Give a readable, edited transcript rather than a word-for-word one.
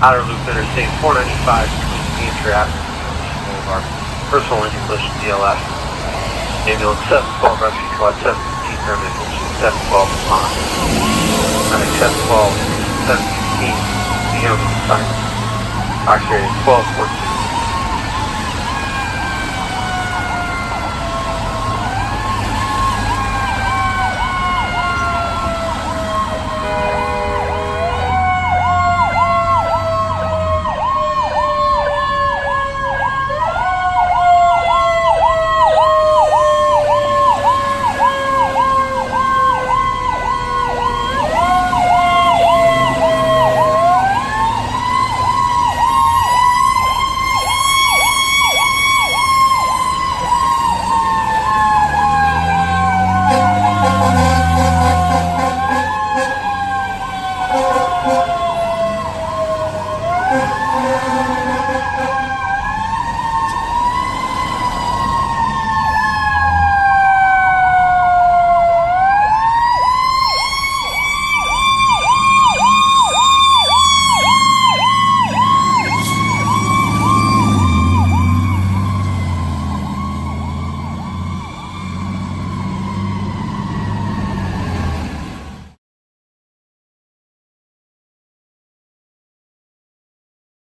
Outer Loop Interstate 495 between Painter Avenue and Boulevard. Personal injury collision DLS. Ambulance 712 rescue squad 715 paramedic 712 on. 712 715 the ambulance sign. Oxygen 1214.